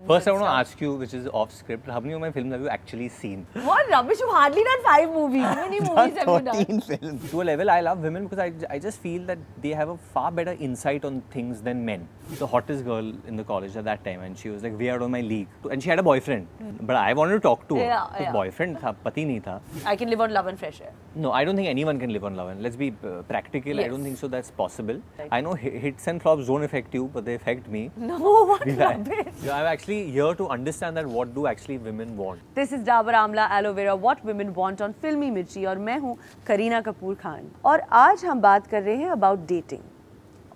First, I want to ask you, which is off script, how many of my films have you actually seen? What rubbish! You've hardly done 5 movies. How many movies have you done? 13 films. To a level, I love women because I just feel that they have a far better insight on things than men. The hottest girl in the college at that time, and she was like way out of my league. And she had a boyfriend. But I wanted to talk to her. Yeah. Boyfriend tha, pati nahi tha. I can live on love and fresh air. No, I don't think anyone can live on love. And let's be practical. Yes. I don't think so that's possible. I know hits and flops don't affect you, but they affect me. No, what rubbish! I'm actually here to understand that what do actually women want. This is Dabur Amla Aloe Vera What Women Want on फिल्मी मिर्ची और मैं हूँ करीना कपूर खान और आज हम बात कर रहे हैं अबाउट डेटिंग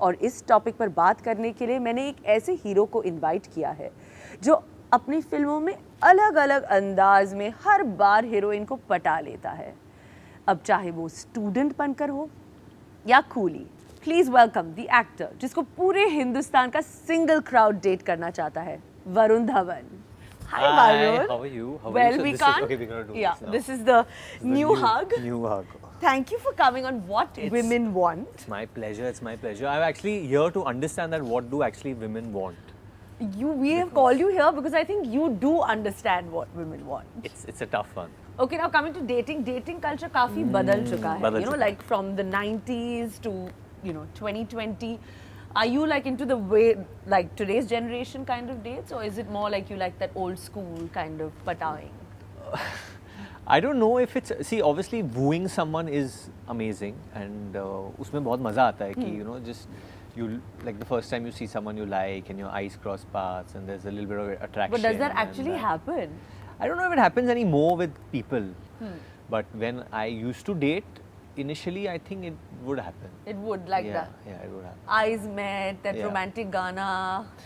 और इस टॉपिक पर बात करने के लिए मैंने एक ऐसे हीरो को इनवाइट किया है जो अपनी फिल्मों में अलग अलग अंदाज में हर बार हीरोइन को पटा लेता है अब चाहे वो स्टूडेंट बनकर हो या coolie please welcome the actor जिसको पूरे हिंदुस्तान का सिंगल क्राउड डेट करना चाहता है Varun Dhawan Hi, Varun. How are you? Well, so we this can't. Is, okay, we're gonna do yeah, this now. this is the new hug. New hug. Thank you for coming on What Women Want. It's my pleasure. It's my pleasure. I'm actually here to understand that what do actually women want. We have called you here because I think you do understand what women want. It's a tough one. Okay, now coming to dating culture काफी बदल चुका है. बदल You know, चुका like from the 90s to 2020. Are you like into the way like today's generation kind of dates, or is it more like you like that old school kind of patawing? I don't know if it's obviously wooing someone is amazing and उसमें बहुत मजा आता है कि just you like the first time you see someone you like and your eyes cross paths and there's a little bit of attraction. But does that actually happen? I don't know if it happens anymore with people. But when I used to date, initially I think it would happen. It would like that. Yeah, it would happen. Eyes met, that romantic Gana,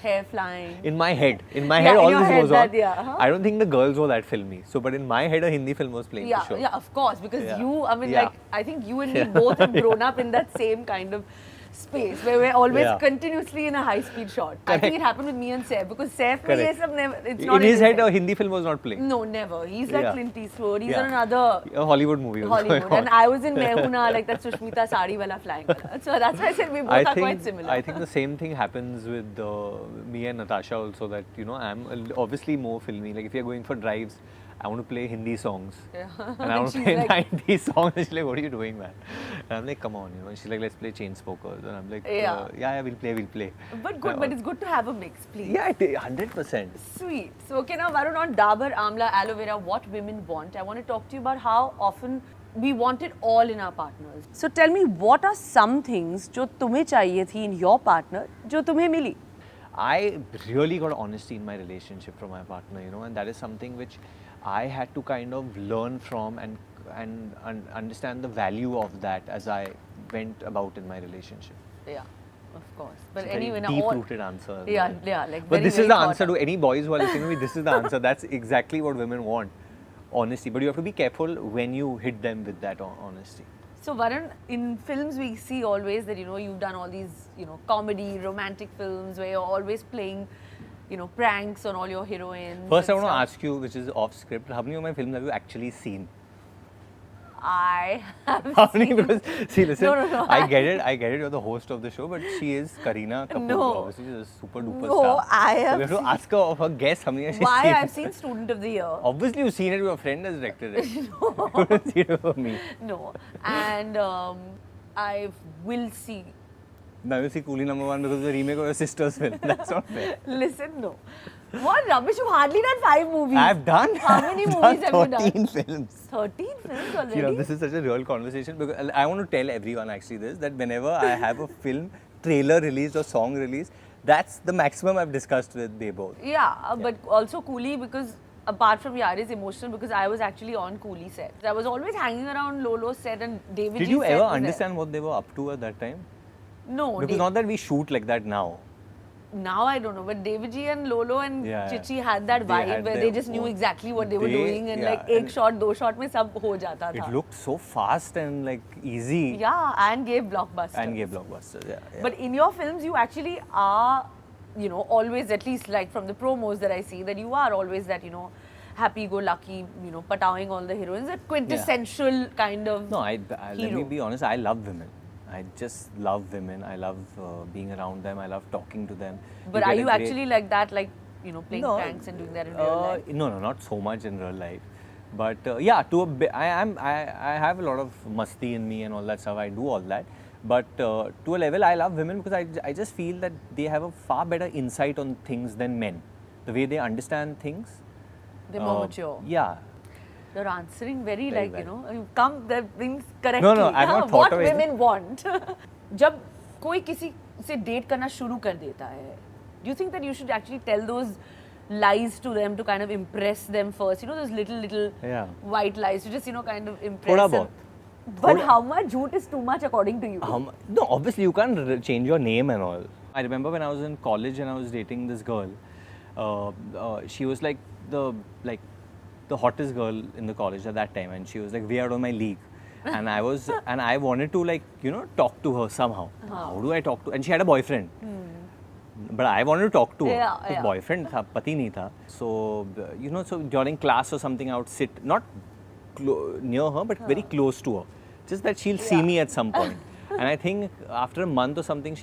hair flying. In my head all this goes on. Yeah. I don't think the girls were that filmy. So, but in my head, a Hindi film was playing. Yeah, for sure. yeah, of course, because like I think you and me both have grown up in that same kind of space where we're always continuously in a high-speed shot. I think it happened with me and Saif because Saif mein ye sab never. It's not in his head. A Hindi film was not playing. No, never. He's like Clint Eastwood. He's on another a Hollywood movie. Hollywood, and I was in Mehuna, like that Sushmita sari wala flying. So that's why I said we both are quite similar. I think the same thing happens with me and Natasha also. That I'm obviously more filmy. Like if you're going for drives, I want to play Hindi songs. And I want to play 90s songs. And she's like, what are you doing, man? And I'm like, come on, And she's like, let's play Chainsmokers. And I'm like, we'll play. But good, but it's good to have a mix, please. Yeah, 100%. Sweet. So, okay, now Varun, on Dabur Amla Aloe Vera What Women Want, I want to talk to you about how often we want it all in our partners. So tell me, what are some things जो तुम्हें चाहिए थी in your partner, जो तुम्हें मिली? I really got honesty in my relationship from my partner, and that is something which I had to kind of learn from and understand the value of that as I went about in my relationship. Yeah, of course. But it's anyway, a very deep-rooted answer. Yeah, like. But this is the answer to any boys who are listening to me. This is the answer. That's exactly what women want, honesty. But you have to be careful when you hit them with that honesty. So Varun, in films we see always that you've done all these comedy, romantic films where you're always playing pranks on all your heroines. First, I want to ask you, which is off script, how many of my films have you actually seen? I have How many? Because see, listen, No. I get it. You're the host of the show, but she is Kareena Kapoor. No. Obviously, she's a super duper No, star. I have So we have to ask her of her guess how many has she Why seen. I've seen Student of the Year. Obviously, you've seen it. Your friend has directed it. No. You haven't seen it for me. No, and I will see. Now you see Coolie #1 because of the remake of your sister's film. That's not fair. Listen, no. What rubbish! You've hardly done 5 movies. I've done. How many movies have you done? 13 films. 13 films already? This is such a real conversation because I want to tell everyone actually this, that whenever I have a film trailer released or song released, that's the maximum I've discussed with they both. Yeah, but also Coolie because apart from Yaar is emotional because I was actually on Coolie set. I was always hanging around Lolo's set and David Did G's you set ever was understand what they were up to at that time? No. Because not that we shoot like that now. Now I don't know, but David G and Lolo and Chichi had that They vibe had where their they just knew own- exactly what they were doing and like and एक shot, 2 shot में सब हो जाता था. It looked so fast and like easy. Yeah, and gave blockbusters. And gave blockbusters, yeah. But in your films, you actually are, always, at least like from the promos that I see, that you are always that, happy-go-lucky, patawing all the heroines, a quintessential kind of No, let me be honest, I love women. I just love women. I love being around them. I love talking to them. But are you actually like that, like playing pranks and doing that in real life? No, not so much in real life. But yeah, to a bit, I have a lot of masti in me and all that stuff. I do all that. But to a level, I love women because I just feel that they have a far better insight on things than men. The way they understand things. They're more mature. Yeah. You're answering very well. you've come the things correctly. No, I've not thought What of it. women want. जब कोई किसी से date करना शुरू कर देता है, do you think that you should actually tell those lies to them to kind of impress them first? Those little white lies to just kind of impress Thoda them. bahut. But how much jhoot is too much according to you? No, obviously you can't change your name and all. I remember when I was in college and I was dating this girl. She was like the hottest girl in the college at that time, and she was like way out of my league. And I wanted to talk to her somehow. How do I talk to? And she had a boyfriend. But I wanted to talk to her. His boyfriend tha, pati nahi tha. So so during class or something, I would sit not near her, but very close to her. Just that she'll see me at some point. And I think after a month or something,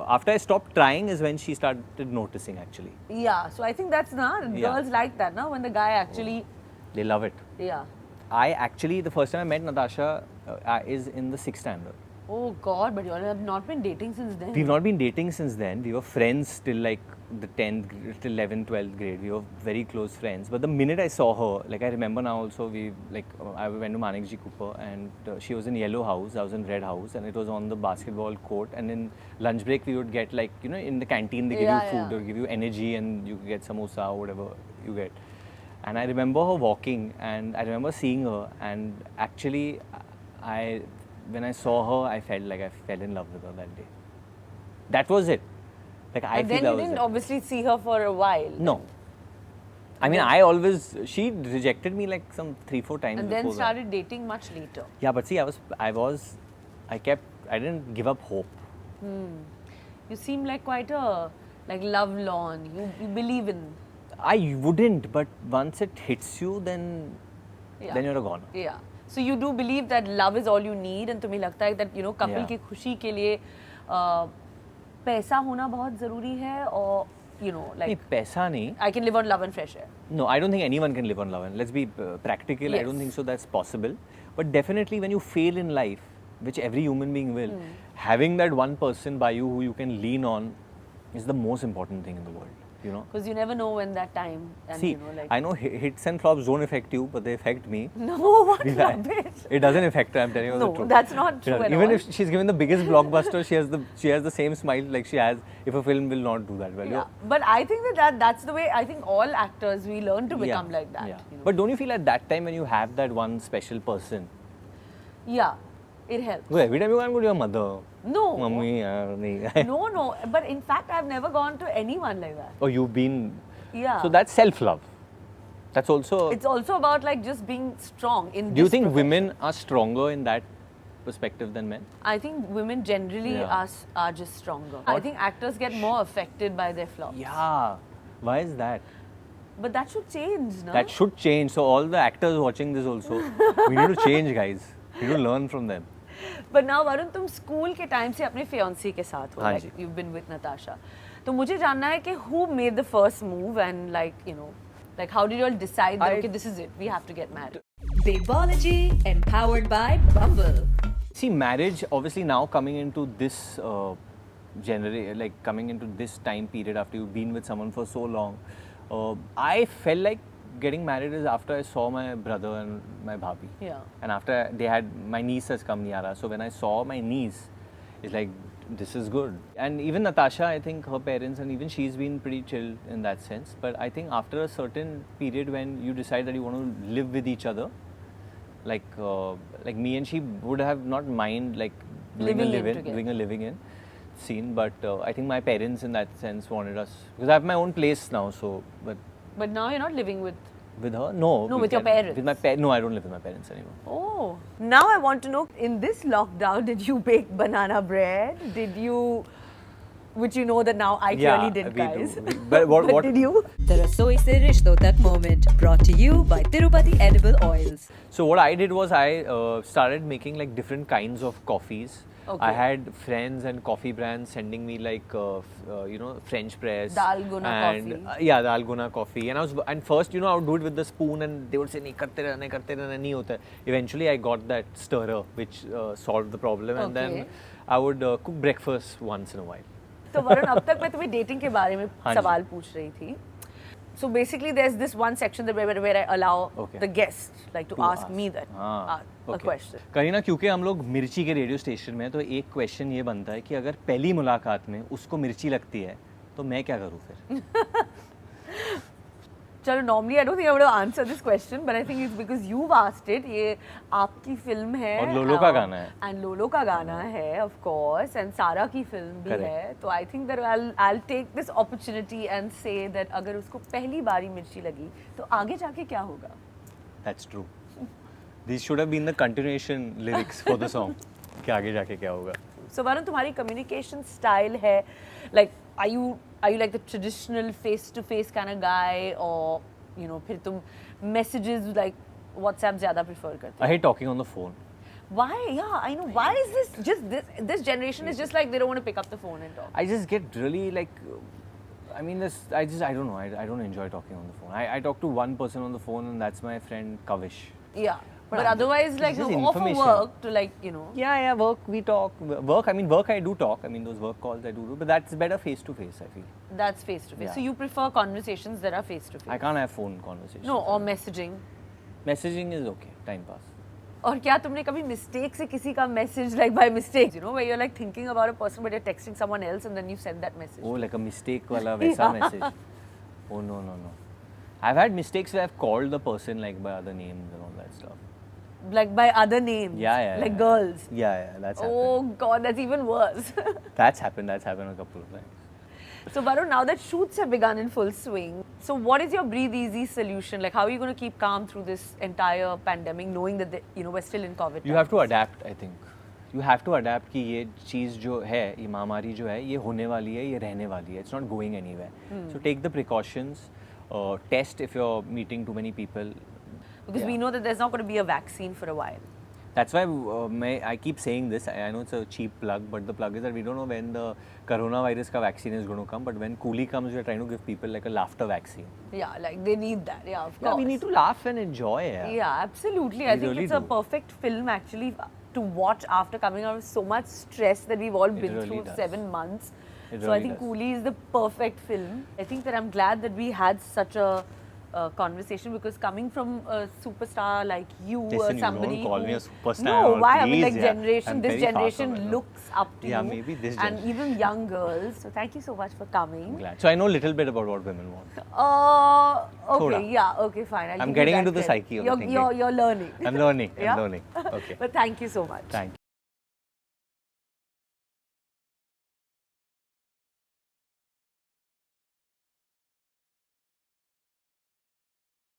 after I stopped trying is when she started noticing actually. Yeah, so I think that's girls like that, when the guy actually... They love it. Yeah. The first time I met Natasha is in the 6th standard. Oh God, but you all have not been dating since then. We've not been dating since then. We were friends till like the 10th, till 11th, 12th grade. We were very close friends. But the minute I saw her, I remember now also, I went to Manikji Cooper and she was in Yellow House, I was in Red House, and it was on the basketball court. And in lunch break, we would get in the canteen, they give you food, they give you energy and you get samosa or whatever you get. And I remember her walking and I remember seeing her, and actually when I saw her, I felt like I fell in love with her that day. That was it. And then you didn't obviously see her for a while. No. I mean, she rejected me like some 3-4 times. And then started dating much later. Yeah, but see, I didn't give up hope. You seem like quite a lovelorn. You believe in. I wouldn't, but once it hits you, then you're a goner. Yeah. So you do believe that love is all you need, and तुम्हें लगता है that couple की खुशी के लिए पैसा होना बहुत ज़रूरी है, or नहीं, पैसा नहीं. I can live on love and fresh air. No, I don't think anyone can live on love and. Let's be practical. Yes. I don't think so. That's possible. But definitely, when you fail in life, which every human being will, having that one person by you who you can lean on is the most important thing in the world. Because you never know when that time. And, see, I know hits and flops don't affect you, but they affect me. No, what rubbish. It doesn't affect her, I'm telling you the truth. No, that's not true at all. Even if she's given the biggest blockbuster, she has the same smile like she has if a film will not do that well. Yeah. But I think that's the way, I think all actors, we learn to become like that. Yeah. But don't you feel at that time when you have that one special person? Yeah, it helps. Well, every time you can't go to your mother. No. Mummy, No. But in fact, I've never gone to anyone like that. Oh, you've been... Yeah. So that's self-love. That's also... It's also about just being strong in this Do you think women are stronger in that perspective than men? I think women generally are just stronger. I think actors get more affected by their flops. Yeah. Why is that? But that should change, no? That should change. So all the actors watching this also, we need to change, guys. We need to learn from them. But now, Varun, तुम school के time से अपने fiancé के साथ हो, like you've been with Natasha. तो मुझे जानना है कि who made the first move and how did you all decide that okay, this is it, we have to get married? Babology, empowered by Bumble. See, marriage obviously now coming into this coming into this time period after you've been with someone for so long, I felt like getting married is after I saw my brother and my bhabhi. Yeah. And after my niece has come, Niara. So when I saw my niece, it's like, this is good. And even Natasha, I think her parents, and even she's been pretty chill in that sense. But I think after a certain period when you decide that you want to live with each other, like me and she would have not mind doing a living in scene. But I think my parents in that sense wanted us, because I have my own place now. So, But now you're not living with her? No. No, with your parents? With my no, I don't live with my parents anymore. Oh. Now I want to know, in this lockdown, did you bake banana bread? Did you... Which you know that now I clearly didn't, guys. But what did you? The Rasoi Se Rishto Tak moment, brought to you by Tirupati Edible Oils. So what I did was I started making different kinds of coffees. Okay. I had friends and coffee brands sending me like French press, Dal Guna and coffee. yeah, Dal Guna coffee. And first I would do it with the spoon, and they would say nahi karte rehna, nahi hota hai. Eventually I got that stirrer which solved the problem, and Okay. then I would cook breakfast once in a while. तो वरुण, अब तक मैं तुम्हें dating के बारे में हाँ जी. सवाल पूछ रही थी. So basically, there's this one section that where I allow Okay. the guest like to ask me that हाँ, a okay. question. करीना, क्योंकि हम लोग मिर्ची के रेडियो स्टेशन में हैं, तो एक क्वेश्चन ये बनता है कि अगर पहली मुलाकात में उसको मिर्ची लगती है तो मैं क्या करूँ फिर? चलो, normally I don't think I would have answered this question, but I think it's because you've asked it. ये आपकी फिल्म है और लोलो का गाना है. and लोलो का गाना है, of course, and सारा की फिल्म भी Correct. है. तो I think that I'll take this opportunity and say that अगर उसको पहली बारी मिर्ची लगी तो आगे जाके क्या होगा? That's true. These should have been the continuation lyrics for the song. कि आगे जाके क्या होगा? So Varun, तुम्हारी communication style है, like are you like the traditional face-to-face kind of guy, or फिर तुम messages like WhatsApp ज़्यादा prefer करते हो? I hate talking on the phone. Why? Yeah, I know. Why is this generation is just like they don't want to pick up the phone and talk. I just get really like, I mean, I don't know. I don't enjoy talking on the phone. I talk to one person on the phone, and that's my friend Kavish. Yeah. But otherwise, like, just no, off of information. work to like, Yeah, work, we talk. Work, I do talk. I mean, those work calls I do, but that's better face to face, I feel. that's face to face. Yeah. So you prefer conversations that are face to face? I can't have phone conversations. No, or messaging. Messaging is okay, time pass. और क्या तुमने कभी mistake से किसी का message like by mistake, where you're like thinking about a person but you're texting someone else and then you send that message? Oh, like a mistake wala वैसा message. Oh no. I've had mistakes where I've called the person like by other names and all that stuff. Like by other names? Yeah. Like girls? Yeah, that's happened. Oh God, that's even worse. That's happened a couple of times. So Varun, now that shoots have begun in full swing, so what is your breathe easy solution? Like how are you going to keep calm through this entire pandemic, knowing that we're still in COVID? You have to adapt, I think. You have to adapt कि ये चीज़ जो है, ये महामारी जो है, ये होने वाली है, ये रहने वाली है. It's not going anywhere. So take the precautions. Test if you're meeting too many people. Because we know that there's not going to be a vaccine for a while. That's why I keep saying this. I know it's a cheap plug, but the plug is that we don't know when the coronavirus vaccine is going to come. But when Coolie comes, we're trying to give people like a laughter vaccine. Yeah, like they need that. Yeah, of course. Yeah, we need to laugh and enjoy. Yeah, absolutely. I think really it's a do. perfect film actually to watch after coming out of so much stress that we've all been really through does. 7 months. It So really I think does. Coolie is the perfect film. I think that I'm glad that we had such a conversation, because coming from a superstar like you, Listen, you somebody don't call who, me a superstar. No, why? I mean, Please, like yeah. generation, I'm this very far from generation it, no. looks up to Yeah, you. maybe this and generation. even young girls. So thank you so much for coming. I'm glad. So I know a little bit about what women want. Okay, Thoda. yeah, okay, fine. I'll I'm give getting you into that the credit. psyche of the thinking. You're learning. I'm learning. Yeah? I'm learning. Okay. But thank you so much. Thank you.